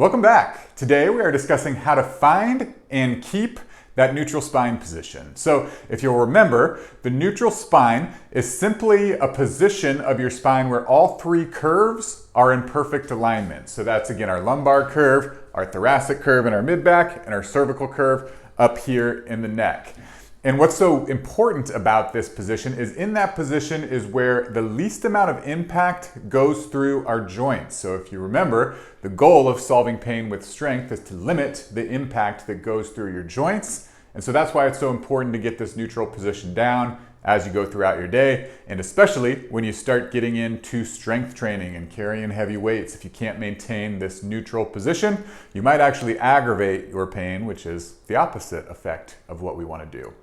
Welcome back. Today we are discussing how to find and keep that neutral spine position. So if you'll remember, the neutral spine is simply a position of your spine where all three curves are in perfect alignment. So that's again our lumbar curve, our thoracic curve in our mid-back, and our cervical curve up here in the neck. And what's so important about this position is in that position is where the least amount of impact goes through our joints. So if you remember, the goal of solving pain with strength is to limit the impact that goes through your joints. And so that's why it's so important to get this neutral position down as you go throughout your day, and especially when you start getting into strength training and carrying heavy weights. If you can't maintain this neutral position, you might actually aggravate your pain, which is the opposite effect of what we want to do.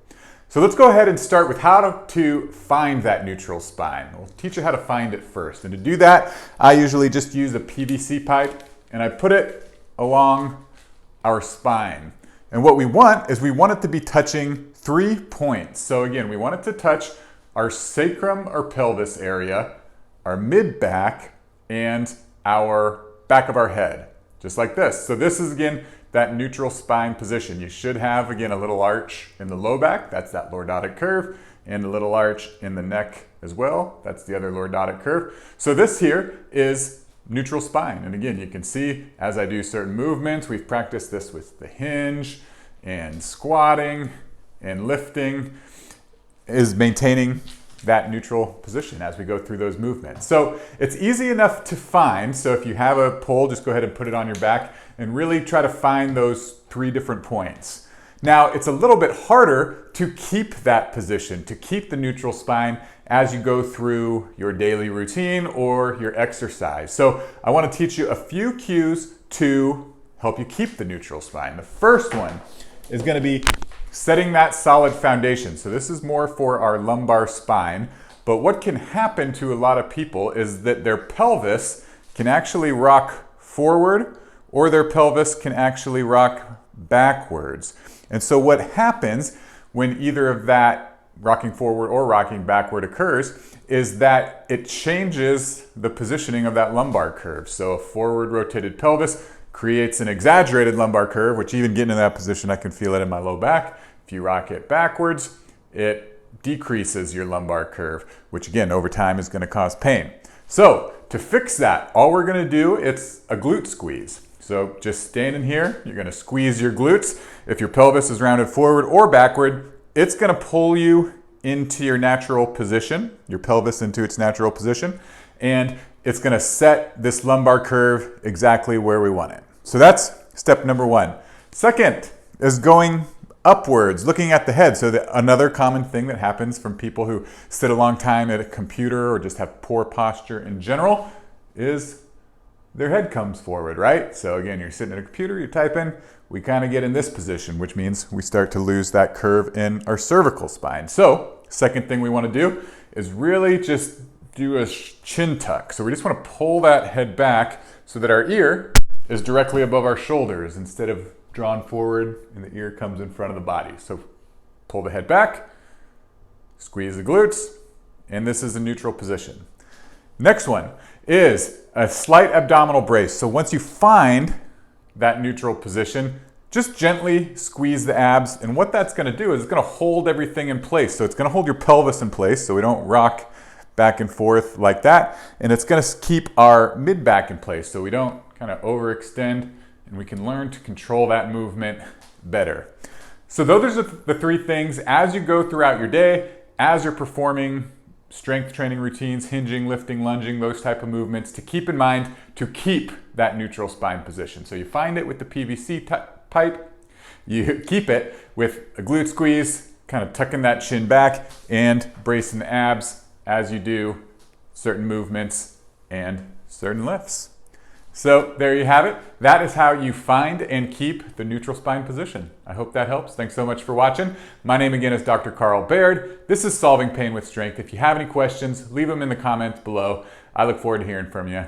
So let's go ahead and start with how to find that neutral spine. We'll teach you how to find it first. And to do that, I usually just use a PVC pipe and I put it along our spine. And what we want is we want it to be touching 3 points. So again, we want it to touch our sacrum or pelvis area, our mid-back, and our back of our head, just like this. So this is again that neutral spine position. You should have, again, a little arch in the low back, that's that lordotic curve, and a little arch in the neck as well, that's the other lordotic curve. So this here is neutral spine. And again, you can see as I do certain movements, we've practiced this with the hinge and squatting and lifting, is maintaining that neutral position as we go through those movements. So it's easy enough to find. So if you have a pole, just go ahead and put it on your back and really try to find those 3 different points. Now, it's a little bit harder to keep that position, to keep the neutral spine as you go through your daily routine or your exercise. So I want to teach you a few cues to help you keep the neutral spine. The first one is going to be setting that solid foundation. So this is more for our lumbar spine, but what can happen to a lot of people is that their pelvis can actually rock forward or their pelvis can actually rock backwards. And so what happens when either of that rocking forward or rocking backward occurs is that it changes the positioning of that lumbar curve. So a forward rotated pelvis creates an exaggerated lumbar curve, which even getting in that position, I can feel it in my low back. If you rock it backwards, it decreases your lumbar curve, which again, over time is going to cause pain. So to fix that, all we're going to do, it's a glute squeeze. So just standing here, you're going to squeeze your glutes. If your pelvis is rounded forward or backward, it's going to pull you into your natural position, your pelvis into its natural position, and it's going to set this lumbar curve exactly where we want it. So that's step number 1. Second is going upwards, looking at the head. So another common thing that happens from people who sit a long time at a computer or just have poor posture in general is their head comes forward, right? So again, you're sitting at a computer, you're typing, we kind of get in this position, which means we start to lose that curve in our cervical spine. So second thing we want to do is really just do a chin tuck. So we just want to pull that head back so that our ear is directly above our shoulders instead of drawn forward and the ear comes in front of the body. So pull the head back, squeeze the glutes, and this is a neutral position. Next one is a slight abdominal brace. So once you find that neutral position, just gently squeeze the abs. And what that's going to do is it's going to hold everything in place. So it's going to hold your pelvis in place so we don't rock back and forth like that. And it's going to keep our mid-back in place so we don't kind of overextend, and we can learn to control that movement better. So those are the 3 things as you go throughout your day, as you're performing strength training routines, hinging, lifting, lunging, those type of movements, to keep in mind to keep that neutral spine position. So you find it with the PVC pipe, you keep it with a glute squeeze, kind of tucking that chin back and bracing the abs as you do certain movements and certain lifts. So there you have it. That is how you find and keep the neutral spine position. I hope that helps. Thanks so much for watching. My name again is Dr. Carl Baird. This is Solving Pain with Strength. If you have any questions, leave them in the comments below. I look forward to hearing from you.